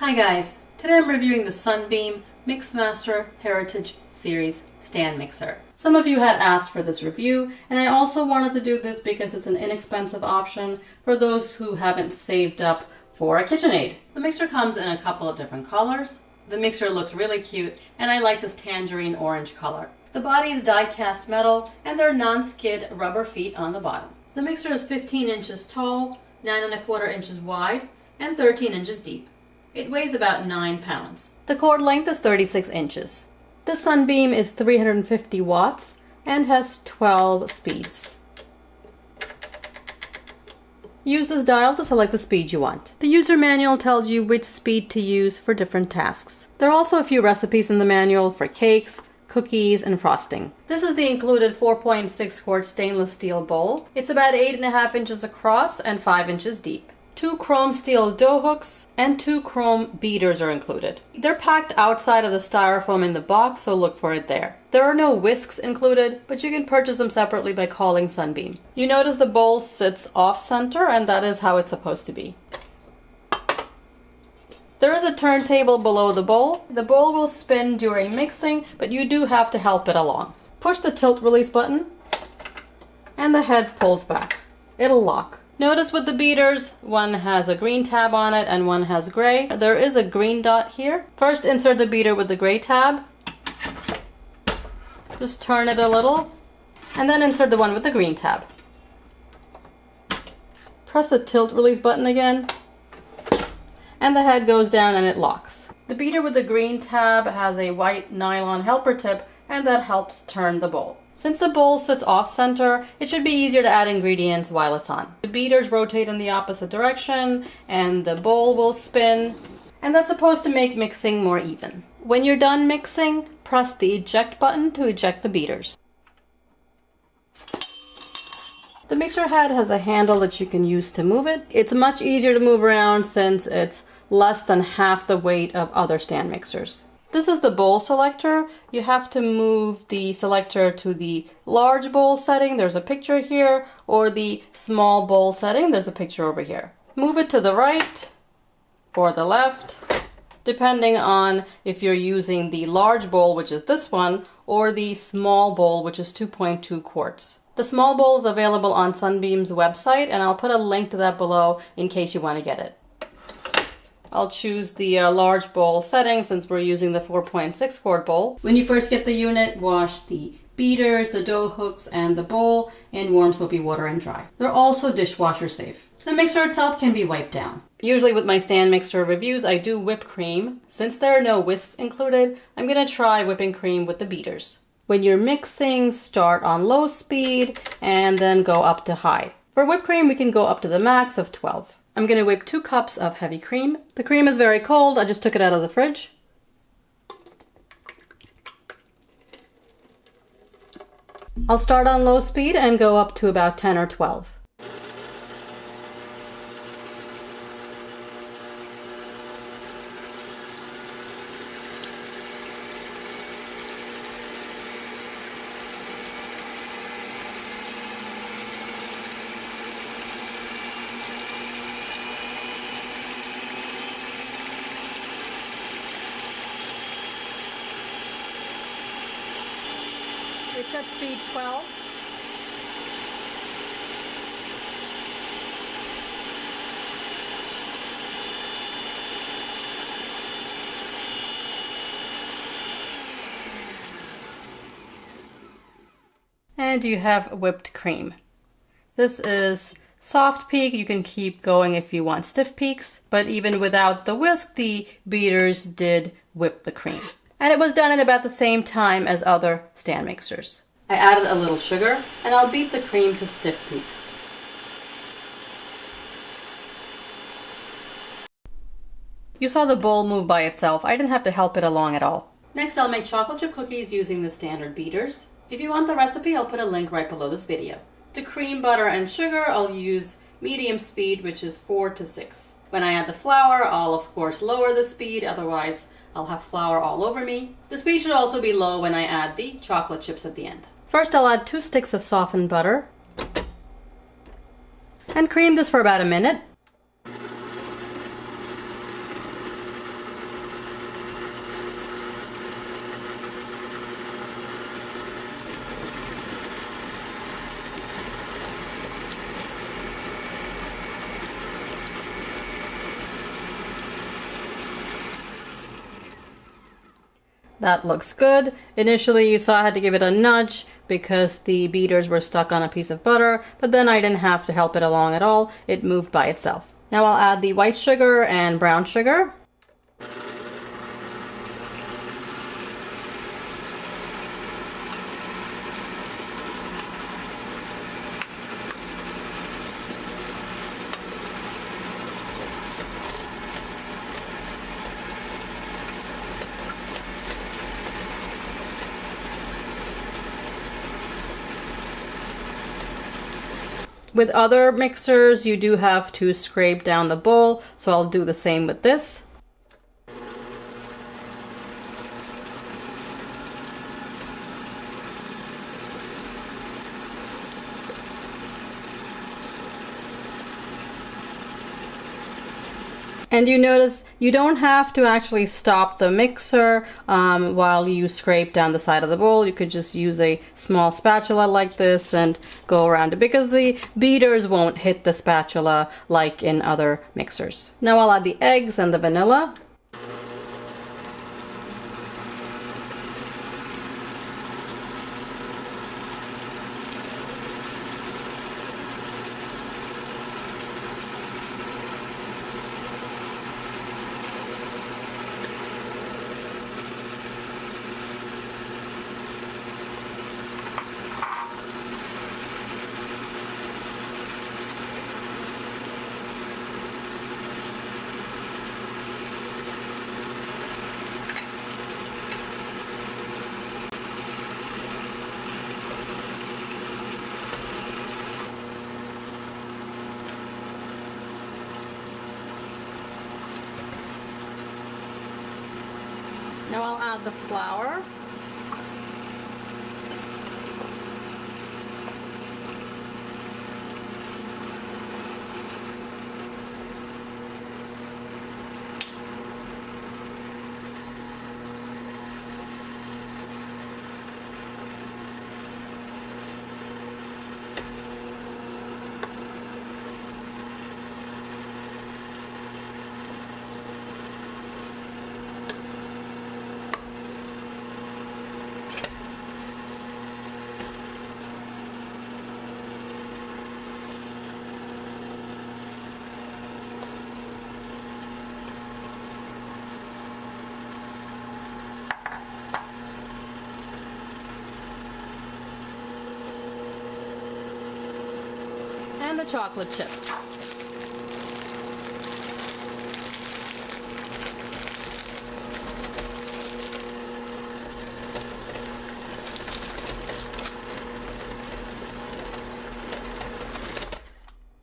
Hi guys, today I'm reviewing the Sunbeam MixMaster Heritage Series stand mixer. Some of you had asked for this review, and I also wanted to do this because it's an inexpensive option for those who haven't saved up for a KitchenAid. The mixer comes in a couple of different colors. The mixer looks really cute, and I like this tangerine orange color. The body is die-cast metal, and there are non-skid rubber feet on the bottom. The mixer is 15 inches tall, 9¼ inches wide, and 13 inches deep. It weighs about 9 pounds. The cord length is 36 inches. The Sunbeam is 350 watts and has 12 speeds. Use this dial to select the speed you want. The user manual tells you which speed to use for different tasks. There are also a few recipes in the manual for cakes, cookies, and frosting. This is the included 4.6 quart stainless steel bowl. It's about 8½ inches across and 5 inches deep. 2 chrome steel dough hooks and 2 chrome beaters are included. They're packed outside of the styrofoam in the box, so look for it there. There are no whisks included, but you can purchase them separately by calling Sunbeam. You notice the bowl sits off-center, and that is how it's supposed to be. There is a turntable below the bowl. The bowl will spin during mixing, but you do have to help it along. Push the tilt release button, and the head pulls back. It'll lock. Notice with the beaters, one has a green tab on it and one has gray. There is a green dot here. First insert the beater with the gray tab. Just turn it a little, and then insert the one with the green tab. Press the tilt release button again, and the head goes down and it locks. The beater with the green tab has a white nylon helper tip, and that helps turn the bowl. Since the bowl sits off-center, it should be easier to add ingredients while it's on. The beaters rotate in the opposite direction, and the bowl will spin, and that's supposed to make mixing more even. When you're done mixing, press the eject button to eject the beaters. The mixer head has a handle that you can use to move it. It's much easier to move around since it's less than half the weight of other stand mixers. This is the bowl selector. You have to move the selector to the large bowl setting, there's a picture here, or the small bowl setting, there's a picture over here. Move it to the right or the left, depending on if you're using the large bowl, which is this one, or the small bowl, which is 2.2 quarts. The small bowl is available on Sunbeam's website, and I'll put a link to that below in case you want to get it. I'll choose the large bowl setting since we're using the 4.6 quart bowl. When you first get the unit, wash the beaters, the dough hooks, and the bowl in warm soapy water and dry. They're also dishwasher safe. The mixer itself can be wiped down. Usually with my stand mixer reviews, I do whipped cream. Since there are no whisks included, I'm going to try whipping cream with the beaters. When you're mixing, start on low speed and then go up to high. For whipped cream, we can go up to the max of 12. I'm going to whip 2 cups of heavy cream. The cream is very cold. I just took it out of the fridge. I'll start on low speed and go up to about 10 or 12. It's at speed 12. And you have whipped cream. This is soft peak. You can keep going if you want stiff peaks, but even without the whisk, the beaters did whip the cream. And it was done at about the same time as other stand mixers. I added a little sugar, and I'll beat the cream to stiff peaks. You saw the bowl move by itself. I didn't have to help it along at all. Next, I'll make chocolate chip cookies using the standard beaters. If you want the recipe, I'll put a link right below this video. To cream, butter, and sugar, I'll use medium speed, which is 4 to 6. When I add the flour, I'll of course lower the speed, otherwise I'll have flour all over me. The speed should also be low when I add the chocolate chips at the end. First, I'll add 2 sticks of softened butter and cream this for about a minute. That looks good. Initially you saw I had to give it a nudge because the beaters were stuck on a piece of butter, but then I didn't have to help it along at all. It moved by itself. Now I'll add the white sugar and brown sugar. With other mixers, you do have to scrape down the bowl, so I'll do the same with this. And you notice you don't have to actually stop the mixer while you scrape down the side of the bowl. You could just use a small spatula like this and go around it because the beaters won't hit the spatula like in other mixers. Now I'll add the eggs and the vanilla. Now I'll add the flour. And the chocolate chips.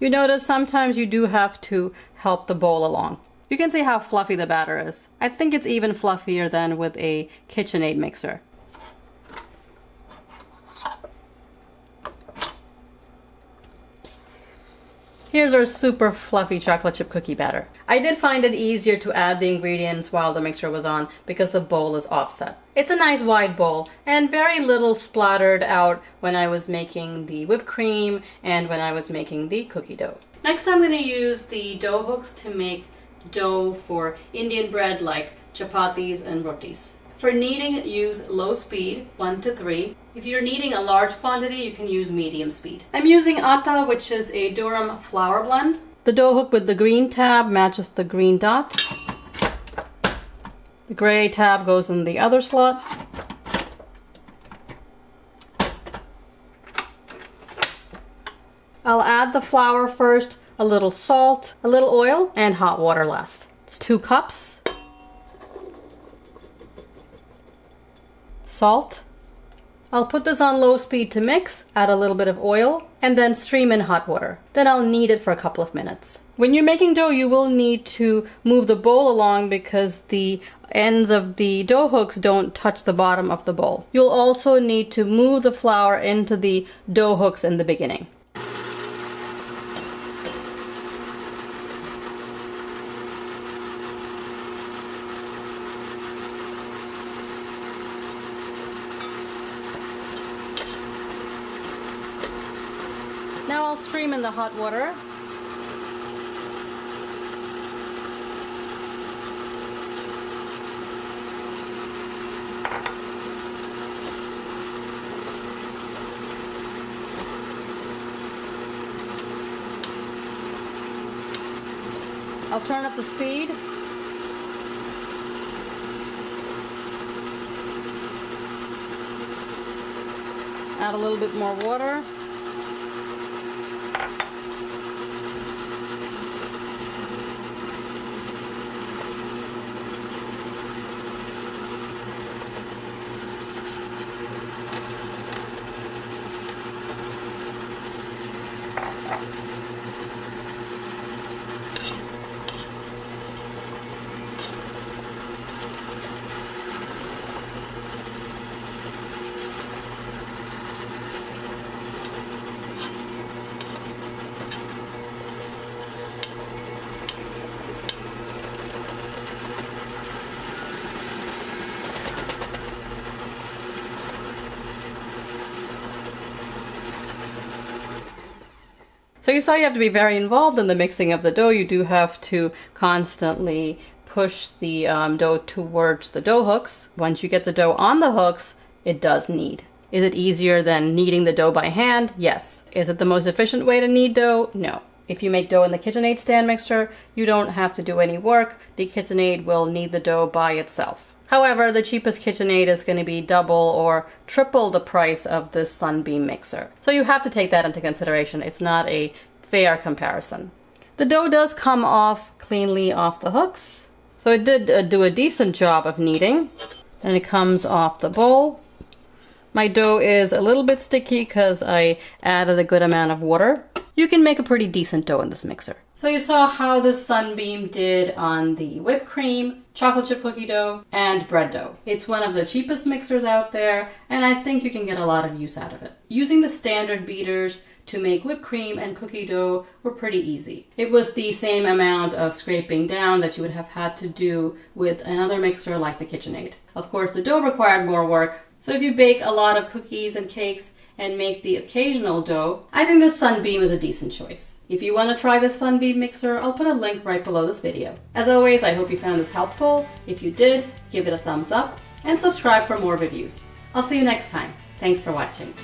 You notice sometimes you do have to help the bowl along. You can see how fluffy the batter is. I think it's even fluffier than with a KitchenAid mixer. Here's our super fluffy chocolate chip cookie batter. I did find it easier to add the ingredients while the mixer was on because the bowl is offset. It's a nice wide bowl and very little splattered out when I was making the whipped cream and when I was making the cookie dough. Next I'm going to use the dough hooks to make dough for Indian bread like chapatis and rotis. For kneading, use low speed, 1 to 3. If you're kneading a large quantity, you can use medium speed. I'm using atta, which is a durum flour blend. The dough hook with the green tab matches the green dot. The gray tab goes in the other slot. I'll add the flour first, a little salt, a little oil, and hot water last. It's 2 cups. Salt. I'll put this on low speed to mix, add a little bit of oil, and then stream in hot water. Then I'll knead it for a couple of minutes. When you're making dough, you will need to move the bowl along because the ends of the dough hooks don't touch the bottom of the bowl. You'll also need to move the flour into the dough hooks in the beginning. Now I'll stream in the hot water. I'll turn up the speed. Add a little bit more water. So you saw you have to be very involved in the mixing of the dough. You do have to constantly push the dough towards the dough hooks. Once you get the dough on the hooks, it does knead. Is it easier than kneading the dough by hand? Yes. Is it the most efficient way to knead dough? No. If you make dough in the KitchenAid stand mixer, you don't have to do any work. The KitchenAid will knead the dough by itself. However, the cheapest KitchenAid is going to be double or triple the price of this Sunbeam mixer. So you have to take that into consideration. It's not a fair comparison. The dough does come off cleanly off the hooks. So it did do a decent job of kneading. And it comes off the bowl. My dough is a little bit sticky because I added a good amount of water. You can make a pretty decent dough in this mixer. So you saw how the Sunbeam did on the whipped cream, chocolate chip cookie dough, and bread dough. It's one of the cheapest mixers out there, and I think you can get a lot of use out of it. Using the standard beaters to make whipped cream and cookie dough were pretty easy. It was the same amount of scraping down that you would have had to do with another mixer like the KitchenAid. Of course, the dough required more work, so if you bake a lot of cookies and cakes and make the occasional dough, I think the Sunbeam is a decent choice. If you want to try the Sunbeam mixer, I'll put a link right below this video. As always, I hope you found this helpful. If you did, give it a thumbs up and subscribe for more reviews. I'll see you next time. Thanks for watching.